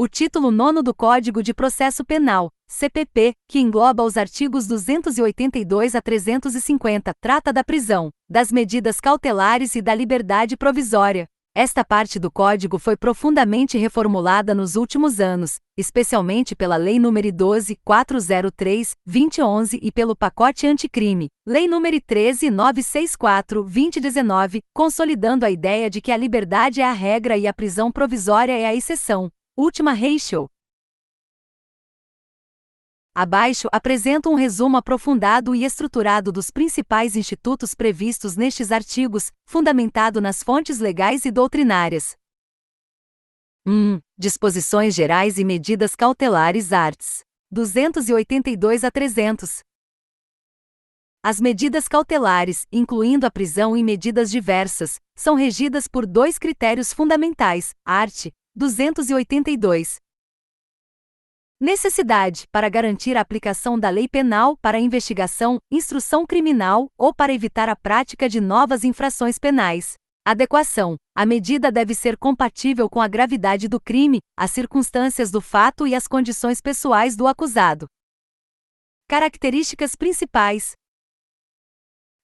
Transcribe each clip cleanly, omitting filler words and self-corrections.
O título 9º do Código de Processo Penal, CPP, que engloba os artigos 282 a 350, trata da prisão, das medidas cautelares e da liberdade provisória. Esta parte do Código foi profundamente reformulada nos últimos anos, especialmente pela Lei nº 12.403/2011 e pelo Pacote Anticrime, Lei nº 13.964/2019, consolidando a ideia de que a liberdade é a regra e a prisão provisória é a exceção. Última ratio. Abaixo apresento um resumo aprofundado e estruturado dos principais institutos previstos nestes artigos, fundamentado nas fontes legais e doutrinárias. 1. Disposições gerais e medidas cautelares arts. 282 a 300. As medidas cautelares, incluindo a prisão e medidas diversas, são regidas por dois critérios fundamentais, art. 282. Necessidade, para garantir a aplicação da lei penal para investigação, instrução criminal ou para evitar a prática de novas infrações penais. Adequação, a medida deve ser compatível com a gravidade do crime, as circunstâncias do fato e as condições pessoais do acusado. Características principais.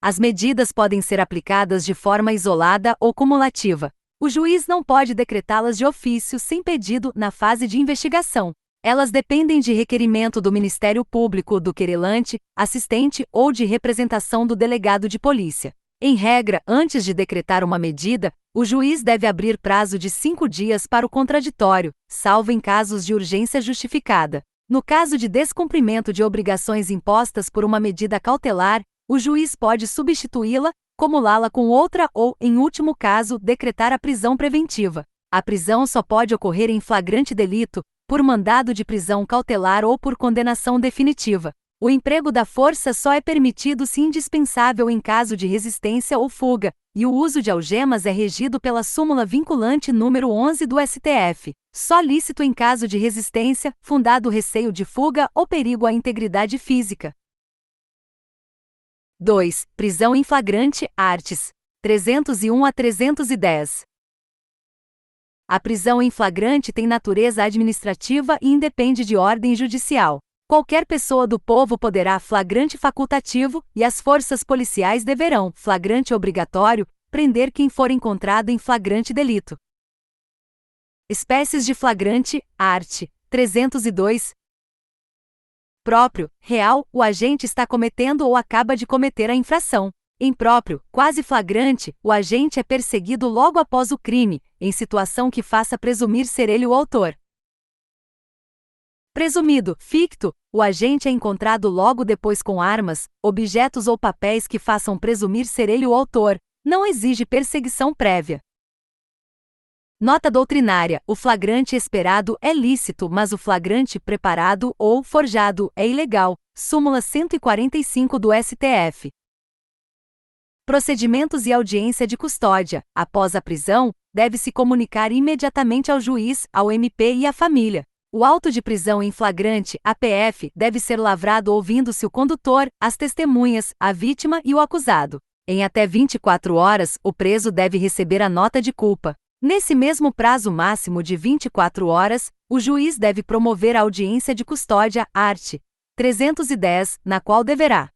As medidas podem ser aplicadas de forma isolada ou cumulativa. O juiz não pode decretá-las de ofício sem pedido na fase de investigação. Elas dependem de requerimento do Ministério Público, do querelante, assistente ou de representação do delegado de polícia. Em regra, antes de decretar uma medida, o juiz deve abrir prazo de 5 dias para o contraditório, salvo em casos de urgência justificada. No caso de descumprimento de obrigações impostas por uma medida cautelar, o juiz pode substituí-la, cumulá-la com outra ou, em último caso, decretar a prisão preventiva. A prisão só pode ocorrer em flagrante delito, por mandado de prisão cautelar ou por condenação definitiva. O emprego da força só é permitido se indispensável em caso de resistência ou fuga, e o uso de algemas é regido pela súmula vinculante número 11 do STF. Só lícito em caso de resistência, fundado receio de fuga ou perigo à integridade física. 2. Prisão em flagrante, arts. 301 a 310. A prisão em flagrante tem natureza administrativa e independe de ordem judicial. Qualquer pessoa do povo poderá flagrante facultativo, e as forças policiais deverão, flagrante obrigatório, prender quem for encontrado em flagrante delito. Espécies de flagrante, art. 302. Próprio, real, o agente está cometendo ou acaba de cometer a infração. Impróprio, quase flagrante, o agente é perseguido logo após o crime, em situação que faça presumir ser ele o autor. Presumido, ficto, o agente é encontrado logo depois com armas, objetos ou papéis que façam presumir ser ele o autor, não exige perseguição prévia. Nota doutrinária: o flagrante esperado é lícito, mas o flagrante preparado ou forjado é ilegal. Súmula 145 do STF. Procedimentos e audiência de custódia. Após a prisão, deve-se comunicar imediatamente ao juiz, ao MP e à família. O auto de prisão em flagrante, APF, deve ser lavrado ouvindo-se o condutor, as testemunhas, a vítima e o acusado. Em até 24 horas, o preso deve receber a nota de culpa. Nesse mesmo prazo máximo de 24 horas, o juiz deve promover a audiência de custódia, art. 310, na qual deverá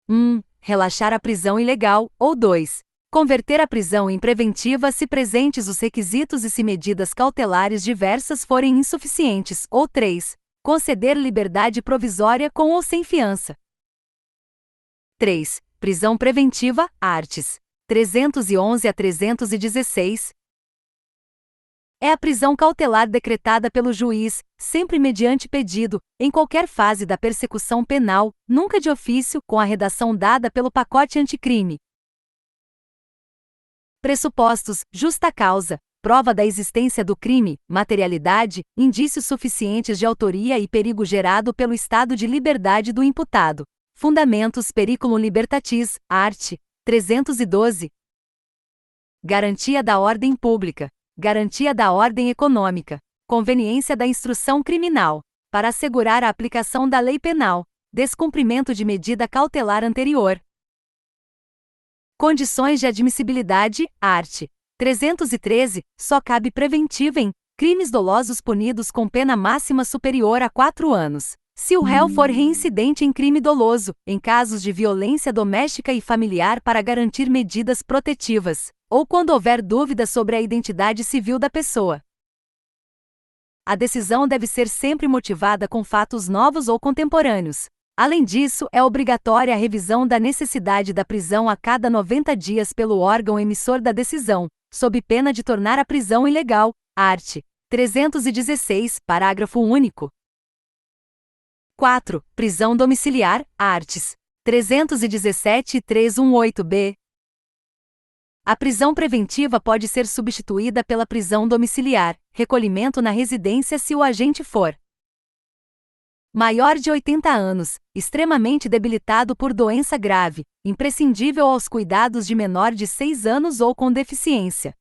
1. Relaxar a prisão ilegal, ou 2. Converter a prisão em preventiva se presentes os requisitos e se medidas cautelares diversas forem insuficientes, ou 3. Conceder liberdade provisória com ou sem fiança. 3. Prisão preventiva, arts. 311 a 316. É a prisão cautelar decretada pelo juiz, sempre mediante pedido, em qualquer fase da persecução penal, nunca de ofício, com a redação dada pelo pacote anticrime. Pressupostos: justa causa, prova da existência do crime, materialidade, indícios suficientes de autoria e perigo gerado pelo estado de liberdade do imputado. Fundamentos: periculum libertatis, art. 312. Garantia da ordem pública. Garantia da ordem econômica. Conveniência da instrução criminal. Para assegurar a aplicação da lei penal. Descumprimento de medida cautelar anterior. Condições de admissibilidade, art. 313, só cabe preventiva em Crimes dolosos punidos com pena máxima superior a 4 anos. Se o réu for reincidente em crime doloso, em casos de violência doméstica e familiar para garantir medidas protetivas, ou quando houver dúvida sobre a identidade civil da pessoa. A decisão deve ser sempre motivada com fatos novos ou contemporâneos. Além disso, é obrigatória a revisão da necessidade da prisão a cada 90 dias pelo órgão emissor da decisão, sob pena de tornar a prisão ilegal. Art. 316, parágrafo único. 4. Prisão domiciliar, arts. 317 e 318b. A prisão preventiva pode ser substituída pela prisão domiciliar, recolhimento na residência se o agente for maior de 80 anos, extremamente debilitado por doença grave, imprescindível aos cuidados de menor de 6 anos ou com deficiência.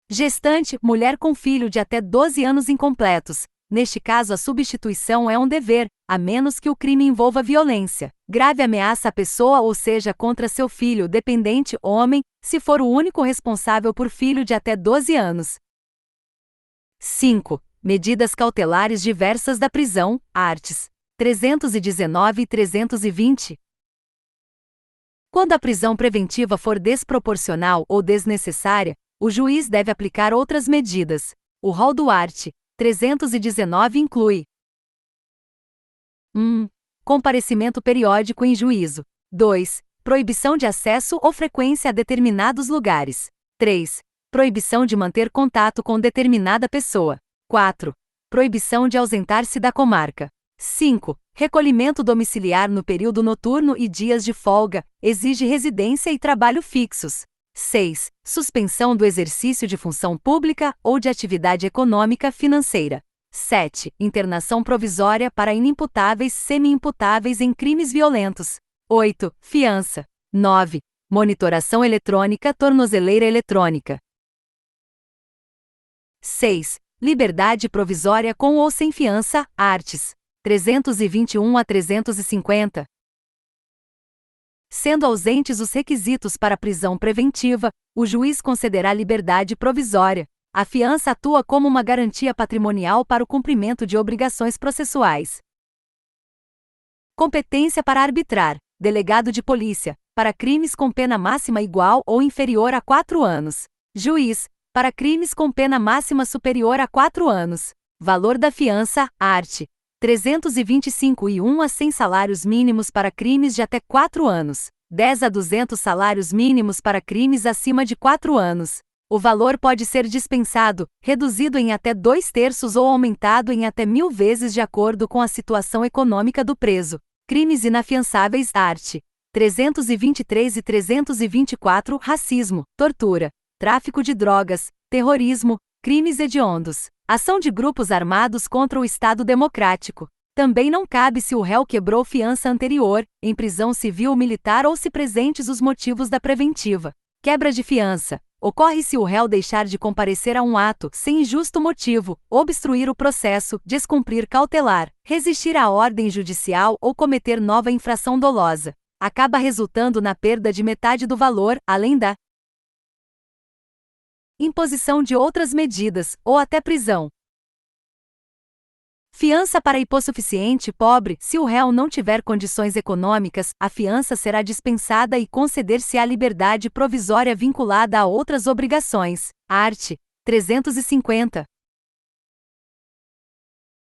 Gestante, mulher com filho de até 12 anos incompletos. Neste caso, a substituição é um dever, a menos que o crime envolva violência, grave ameaça à pessoa ou seja contra seu filho dependente homem, se for o único responsável por filho de até 12 anos. 5. Medidas cautelares diversas da prisão, arts. 319 e 320. Quando a prisão preventiva for desproporcional ou desnecessária, o juiz deve aplicar outras medidas. O rol do art. 319 inclui 1. Comparecimento periódico em juízo. 2. Proibição de acesso ou frequência a determinados lugares. 3. Proibição de manter contato com determinada pessoa. 4. Proibição de ausentar-se da comarca. 5. Recolhimento domiciliar no período noturno e dias de folga, exige residência e trabalho fixos. 6. Suspensão do exercício de função pública ou de atividade econômica financeira. 7. Internação provisória para inimputáveis semi-imputáveis em crimes violentos. 8. Fiança. 9. Monitoração eletrônica tornozeleira eletrônica. 6. Liberdade provisória com ou sem fiança, arts. 321 a 350. Sendo ausentes os requisitos para prisão preventiva, o juiz concederá liberdade provisória. A fiança atua como uma garantia patrimonial para o cumprimento de obrigações processuais. Competência para arbitrar. Delegado de polícia, para crimes com pena máxima igual ou inferior a 4 anos. Juiz, para crimes com pena máxima superior a 4 anos. Valor da fiança, art. 325 e 1 a 100 salários mínimos para crimes de até 4 anos, 10 a 200 salários mínimos para crimes acima de 4 anos. O valor pode ser dispensado, reduzido em até 2/3 ou aumentado em até 1000 vezes de acordo com a situação econômica do preso. Crimes inafiançáveis, art. 323 e 324, racismo, tortura, tráfico de drogas, terrorismo, crimes hediondos. Ação de grupos armados contra o Estado Democrático. Também não cabe se o réu quebrou fiança anterior, em prisão civil ou militar ou se presentes os motivos da preventiva. Quebra de fiança. Ocorre se o réu deixar de comparecer a um ato, sem justo motivo, obstruir o processo, descumprir cautelar, resistir à ordem judicial ou cometer nova infração dolosa. Acaba resultando na perda de metade do valor, além da imposição de outras medidas, ou até prisão. Fiança para hipossuficiente pobre. Se o réu não tiver condições econômicas, a fiança será dispensada e conceder-se-á liberdade provisória vinculada a outras obrigações. Art. 350.